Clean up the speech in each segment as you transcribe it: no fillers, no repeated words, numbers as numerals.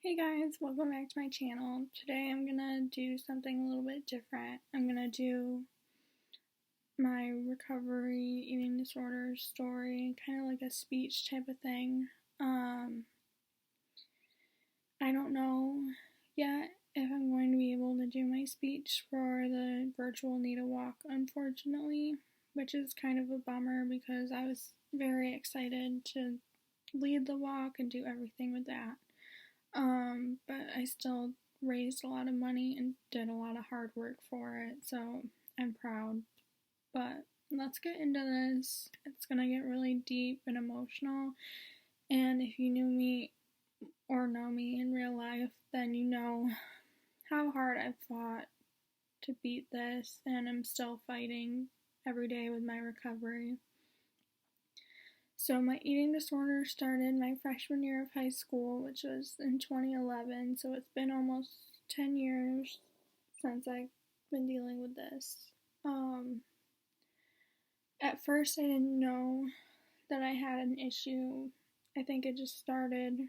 Hey guys, welcome back to my channel. Today I'm gonna do something a little bit different. I'm gonna do my recovery eating disorder story, kind of like a speech type of thing. I don't know yet if I'm going to be able to do my speech for the virtual NEDA walk, unfortunately, which is kind of a bummer because I was very excited to lead the walk and do everything with that. But I still raised a lot of money and did a lot of hard work for it, so I'm proud. But let's get into this. It's gonna get really deep and emotional, and if you knew me or know me in real life, then you know how hard I've fought to beat this, and I'm still fighting every day with my recovery. So my eating disorder started my freshman year of high school, which was in 2011, so it's been almost 10 years since I've been dealing with this. At first I didn't know that I had an issue. I think it just started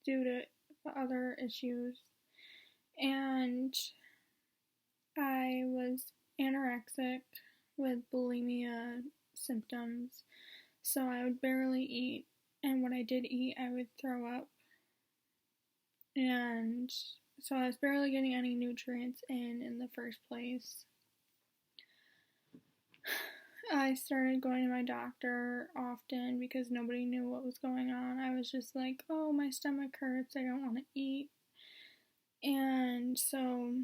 due to other issues, and I was anorexic with bulimia symptoms. So I would barely eat, and when I did eat, I would throw up. And so I was barely getting any nutrients in the first place. I started going to my doctor often because nobody knew what was going on. I was just like, oh, my stomach hurts, I don't want to eat. And so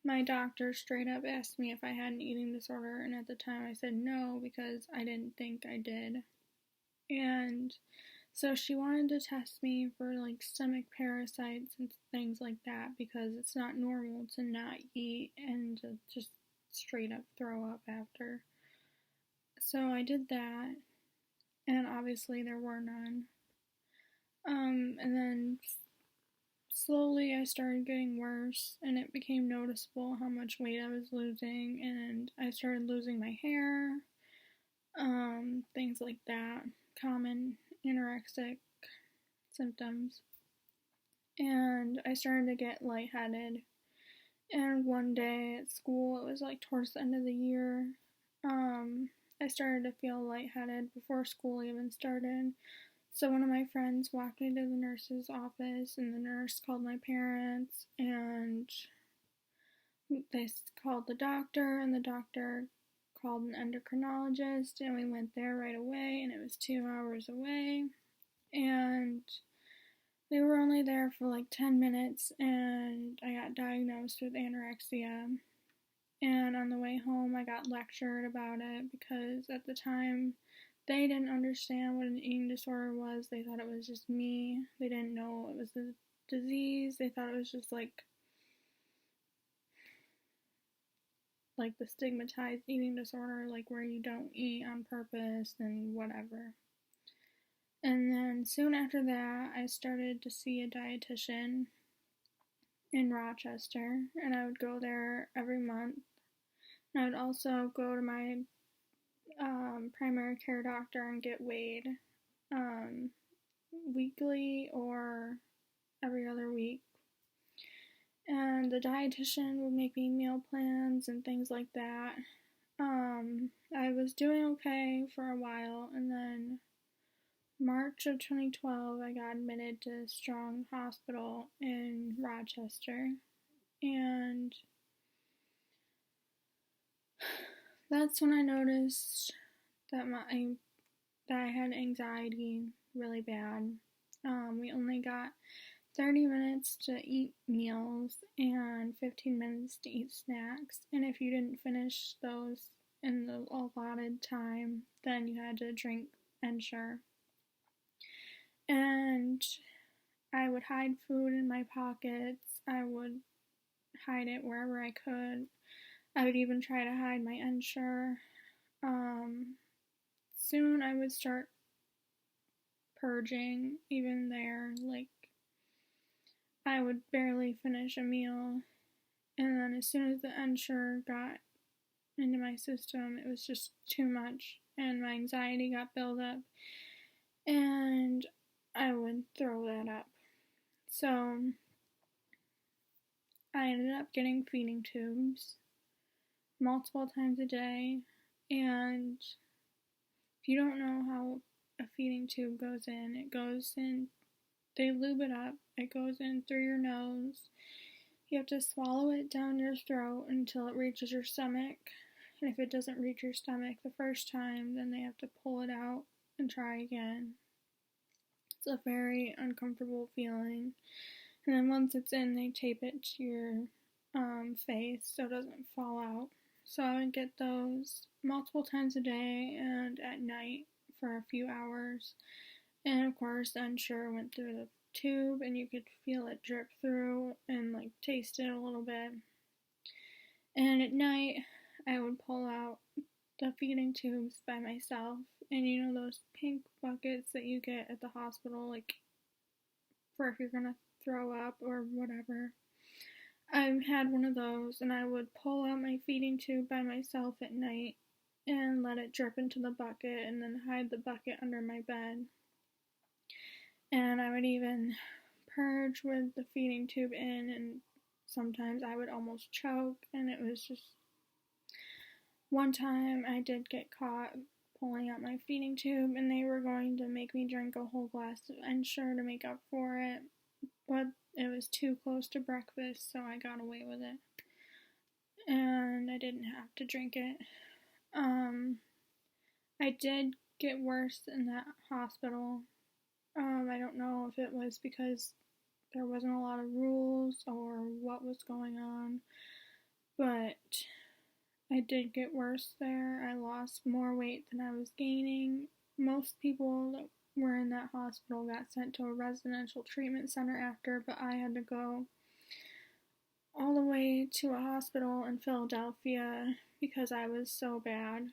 my doctor straight up asked me if I had an eating disorder, and at the time I said no because I didn't think I did. And so she wanted to test me for like stomach parasites and things like that because it's not normal to not eat and to just straight up throw up after. So I did that, and obviously there were none. And then slowly I started getting worse, and it became noticeable how much weight I was losing, and I started losing my hair, things like that, common anorexic symptoms. And I started to get lightheaded, and one day at school, it was like towards the end of the year, I started to feel lightheaded before school even started. So one of my friends walked me to the nurse's office, and the nurse called my parents, and they called the doctor, and the doctor called an endocrinologist, and we went there right away, and it was 2 hours away, and they were only there for like 10 minutes, and I got diagnosed with anorexia. And on the way home, I got lectured about it because at the time, they didn't understand what an eating disorder was. They thought it was just me. They didn't know it was a disease. They thought it was just like the stigmatized eating disorder, like where you don't eat on purpose and whatever. And then soon after that, I started to see a dietitian in Rochester, and I would go there every month. And I would also go to my primary care doctor and get weighed weekly or every other week. And the dietitian would make me meal plans and things like that. I was doing okay for a while, and then March of 2012, I got admitted to Strong Hospital in Rochester, and that's when I noticed that I had anxiety really bad. We only got 30 minutes to eat meals and 15 minutes to eat snacks, and if you didn't finish those in the allotted time, then you had to drink Ensure. And I would hide food in my pockets. I would hide it wherever I could. I would even try to hide my Ensure. Soon I would start purging, even there. Like, I would barely finish a meal. And then as soon as the Ensure got into my system, it was just too much. And my anxiety got built up. And I would throw that up. So I ended up getting feeding tubes multiple times a day, and if you don't know how a feeding tube goes in, it goes in, they lube it up, it goes in through your nose. You have to swallow it down your throat until it reaches your stomach, and if it doesn't reach your stomach the first time, then they have to pull it out and try again. It's a very uncomfortable feeling. And then once it's in, they tape it to your face so it doesn't fall out. So I would get those multiple times a day and at night for a few hours. And of course, the Ensure went through the tube and you could feel it drip through and like taste it a little bit. And at night, I would pull out the feeding tubes by myself. And you know those pink buckets that you get at the hospital, like for if you're gonna throw up or whatever. I had one of those, and I would pull out my feeding tube by myself at night and let it drip into the bucket and then hide the bucket under my bed. And I would even purge with the feeding tube in, and sometimes I would almost choke, and it was just... One time I did get caught pulling out my feeding tube, and they were going to make me drink a whole glass of Ensure to make up for it, but it was too close to breakfast, so I got away with it, and I didn't have to drink it. I did get worse in that hospital. I don't know if it was because there wasn't a lot of rules or what was going on, but I did get worse there. I lost more weight than I was gaining. Most people that were in that hospital got sent to a residential treatment center after, but I had to go all the way to a hospital in Philadelphia because I was so bad.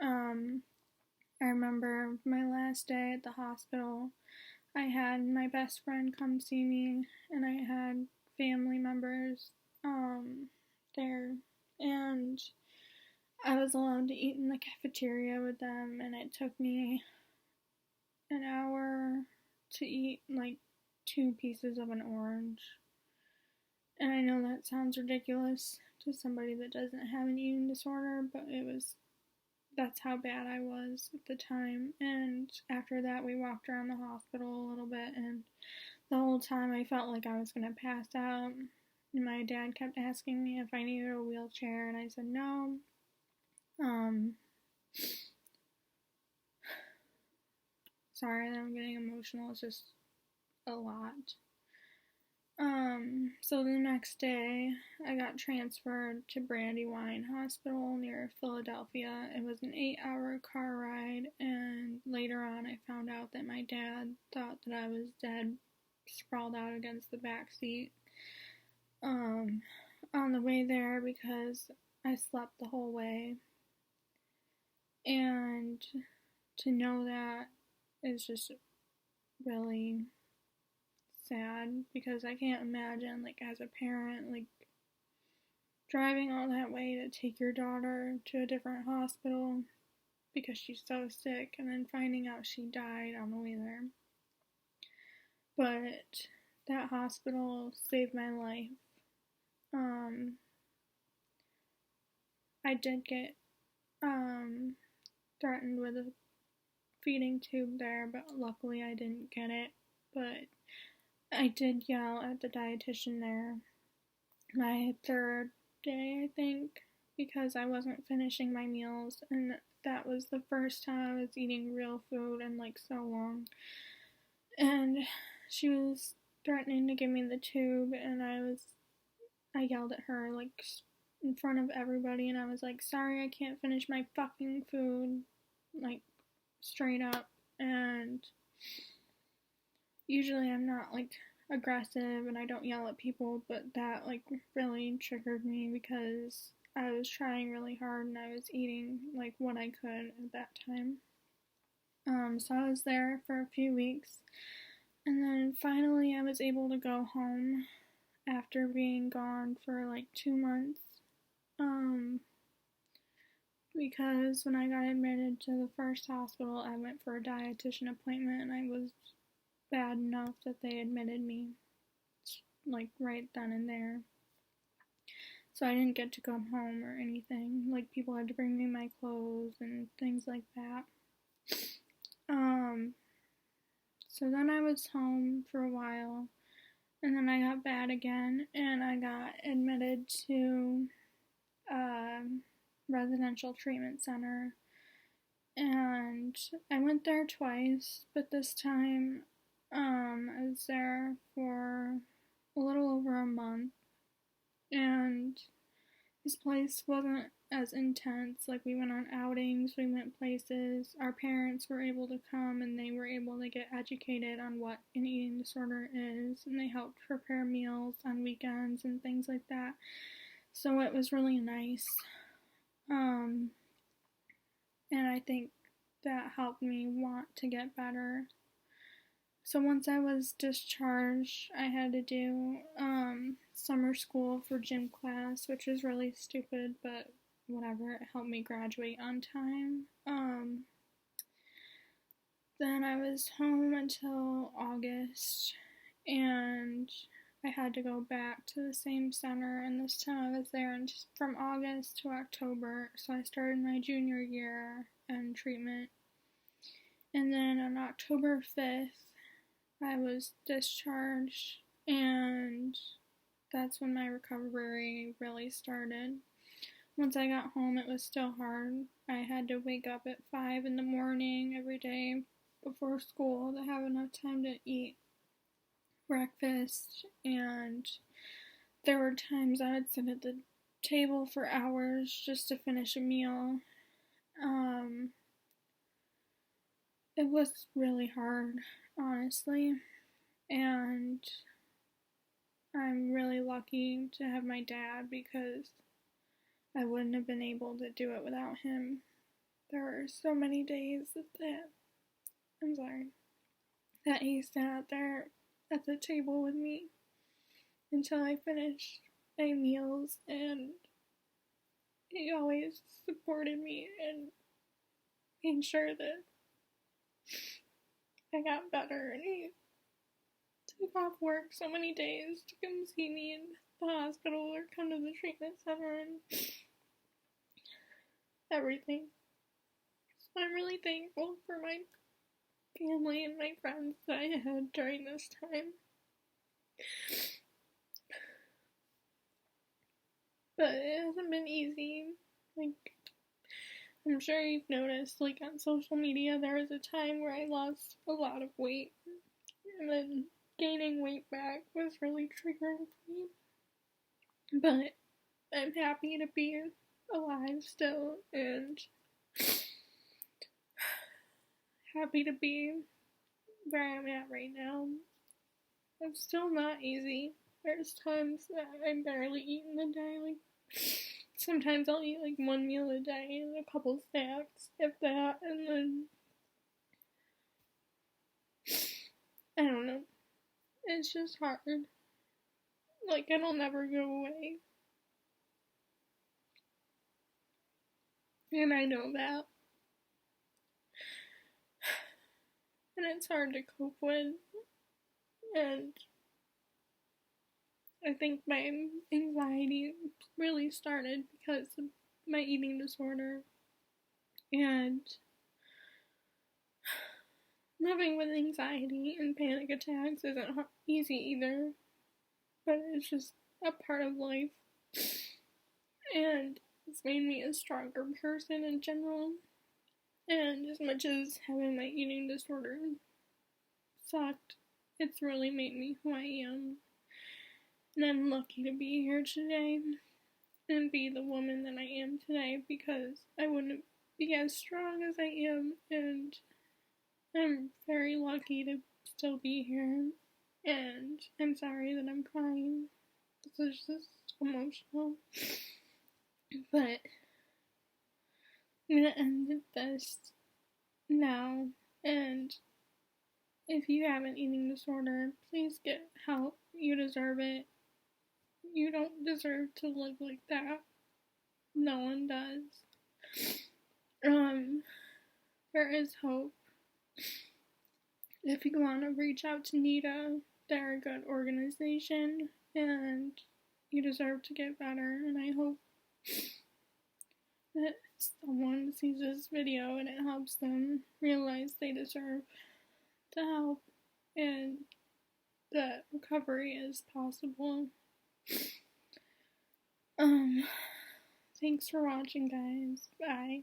I remember my last day at the hospital, I had my best friend come see me, and I had family members there, and I was allowed to eat in the cafeteria with them, and it took me an hour to eat like 2 pieces of an orange. And I know that sounds ridiculous to somebody that doesn't have an eating disorder, but that's how bad I was at the time. And after that, we walked around the hospital a little bit, and the whole time I felt like I was gonna pass out. And my dad kept asking me if I needed a wheelchair, and I said no. Sorry that I'm getting emotional, it's just a lot. So the next day, I got transferred to Brandywine Hospital near Philadelphia. It was an 8-hour car ride, and later on I found out that my dad thought that I was dead, sprawled out against the back seat, on the way there because I slept the whole way. And to know that is just really sad, because I can't imagine, like, as a parent, like, driving all that way to take your daughter to a different hospital because she's so sick, and then finding out she died on the way there. But that hospital saved my life. I did get threatened with a feeding tube there, but luckily I didn't get it. But I did yell at the dietitian there my 3rd day, I think, because I wasn't finishing my meals, and that was the first time I was eating real food in like so long. And she was threatening to give me the tube, and I yelled at her like in front of everybody, and I was like, sorry, I can't finish my fucking food, like straight up. And usually I'm not like aggressive and I don't yell at people, but that like really triggered me because I was trying really hard and I was eating like what I could at that time. So I was there for a few weeks, and then finally I was able to go home after being gone for like 2 months. Because when I got admitted to the first hospital, I went for a dietitian appointment, and I was bad enough that they admitted me. like, right then and there. So I didn't get to come home or anything. Like, people had to bring me my clothes and things like that. So then I was home for a while, and then I got bad again, and I got admitted to a residential treatment center, and I went there twice, but this time, I was there for a little over a month, and this place wasn't as intense. Like, we went on outings, we went places. Our parents were able to come and they were able to get educated on what an eating disorder is, and they helped prepare meals on weekends and things like that. So it was really nice. And I think that helped me want to get better. So once I was discharged, I had to do summer school for gym class, which was really stupid, but whatever, it helped me graduate on time. Then I was home until August, and I had to go back to the same center, and this time I was there from August to October, so I started my junior year in treatment. And then on October 5th, I was discharged, and that's when my recovery really started. Once I got home, it was still hard. I had to wake up at 5 in the morning every day before school to have enough time to eat breakfast, and there were times I would sit at the table for hours just to finish a meal. It was really hard, honestly, and I'm really lucky to have my dad because I wouldn't have been able to do it without him. There were so many days that he sat there at the table with me until I finished my meals, and he always supported me and made sure that I got better, and he took off work so many days to come see me in the hospital or come to the treatment center and everything. So I'm really thankful for my family and my friends that I had during this time. But it hasn't been easy. Like, I'm sure you've noticed, like, on social media, there was a time where I lost a lot of weight, and then gaining weight back was really triggering for me. But I'm happy to be alive still, and happy to be where I'm at right now. It's still not easy. There's times that I barely eat in a day. Like, sometimes I'll eat like one meal a day and a couple snacks, if that, and then I don't know. It's just hard. Like, it'll never go away. And I know that. And it's hard to cope with. And I think my anxiety really started because of my eating disorder. And living with anxiety and panic attacks isn't easy either. But it's just a part of life. And it's made me a stronger person in general. And as much as having my eating disorder sucked, it's really made me who I am. And I'm lucky to be here today and be the woman that I am today, because I wouldn't be as strong as I am, and I'm very lucky to still be here. And I'm sorry that I'm crying. This is just emotional. But I'm gonna end this now, and if you have an eating disorder, please get help. You deserve it. You don't deserve to live like that. No one does. There is hope. If you want to reach out to NEDA they're a good organization and you deserve to get better, and I hope that someone sees this video and it helps them realize they deserve the help and that recovery is possible. Thanks for watching, guys. Bye.